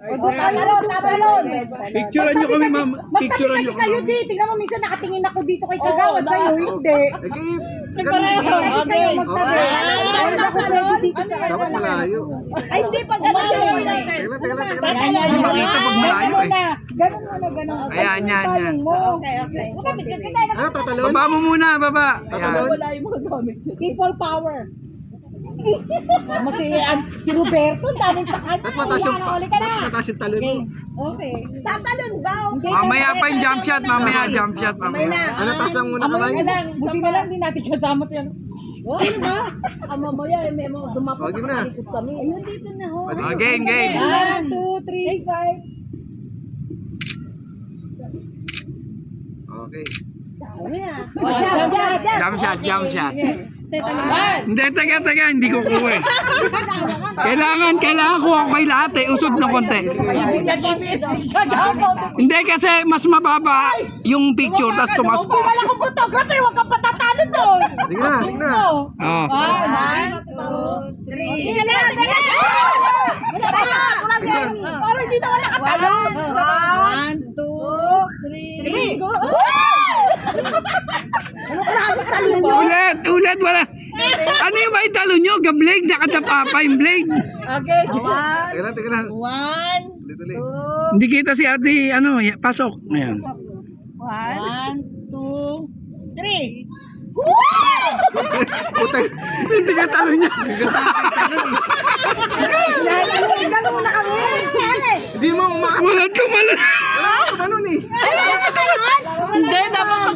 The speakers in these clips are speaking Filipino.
Tatalon. Picturean nyo kami, ma'am. Picturean nyo Kayo kami. di, tingnan mo minsan nakatingin ako dito kay Kagawad, kayo hindi. Kayo magtabi. Ayun ako pwede dito sa Dapat malayo. Ay, hindi pa ganun. Hindi makita pag malayo eh. Ganun mo na, ganun. Ayan, yan, yan. Okay. Ano, tatalon? Baba mo muna, baba. Ayan. People power. Si Roberto, daming pakat. Dapat mataas yung talon mo. Okay. Tatalon daw. Mamaya pa yung jump shot, mamaya jump shot, mamaya. Ano, taas lang muna kamay? Buti na lang din natin kasama siya. Mamaya, may mga dumapo. Okay mo na. Ayun, dito na ho. Game, game. 1, 2, 3, 5. Okay. Jump shot, jump shot. Hindi, teka, hindi ko kuha eh. Kailangan kuha ko kay lahat eh. Usod na konti. Hindi kasi mas mababa yung picture, tapos tumas. Kung wala kong photographer, huwag kang patatalo doon. Sige na, sige na. Oh. 1, 2, 3. Parang hindi na wala katalon. 1, 2, 3. Go! Ano ka nakakatalo mo? Ulit, wala. Ano yung may talo nyo? Ga-blade, nakatapa pa yung blade. Okay. Teka lang. 1, Tuloy-tuloy. Hindi kita si ate, pasok. Ayan. 1, 2, 3. Putay. Hindi ka talo niya. Gano'n mo na kami. Hindi mo umakas. Walang tumalon. Talon eh. Hindi, dapat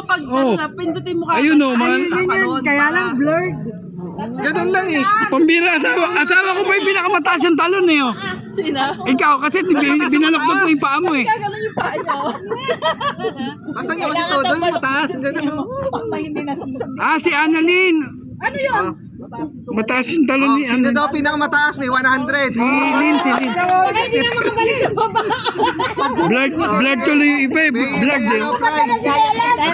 pag pindutin mo ka. Ayun o, mga Kaya lang blurred. Ganun lang eh. pambira. Asawa ko pa yung pinakamataas yung talon eh. Oh. Sina? Ikaw, kasi binalaktot mo yung paa mo eh. Gano'n yung paa niyo. Asan niya kasi todo yung mataas. Ganun oh. Pag hindi nasubsog. Si Annalyn. Ano yun? Mataas yung talon ni Sino Annalyn. daw pinakamataas? May 100. Si Lynn. Hindi na makabalik sa baba. Blood tuloy yung iba eh. Blood eh. Ano, prize?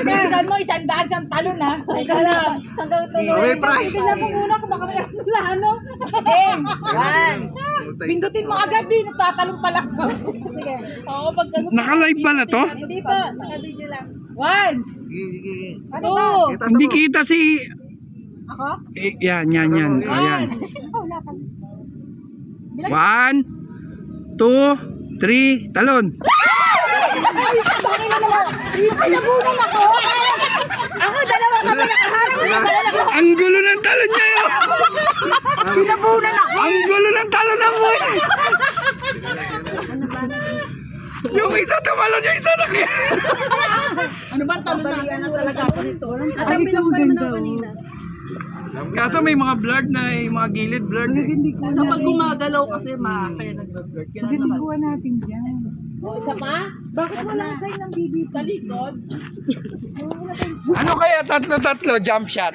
Tingnan mo, 100 ang talon ha. Teka lang. Hanggang tuloy. May prize. Tingnan mo muna kung baka meron sila ano. Game. 1. Pindutin mo agad din. Nagtatalong pala. Sige. Oo, pag ganun. Naka-live ba na to? Hindi pa. Naka-video lang. 1. Sige, sige. 2. Kita sa Hindi mo. kita si... Ako? Yan. Ayan. 1, 2, 3, talon. Bakit na naman? Pinabunan ako. Ako, dalawa kami nakaharap. Ang gulo ng talon niya yun. Pinabunan ako. Ang gulo ng talon ng mo eh. Yung isa tumalon, yung isa nakya. Ano ba talon na talaga ako nito? Ang ganda. Kaso may mga blurred na yung mga gilid blurred eh. Kapag gumagalaw kasi kaya nag-blur. Kailangan natin dyan. O, isa pa? Bakit walang sign ng BB? talikod. Ano kaya tatlo jump shot?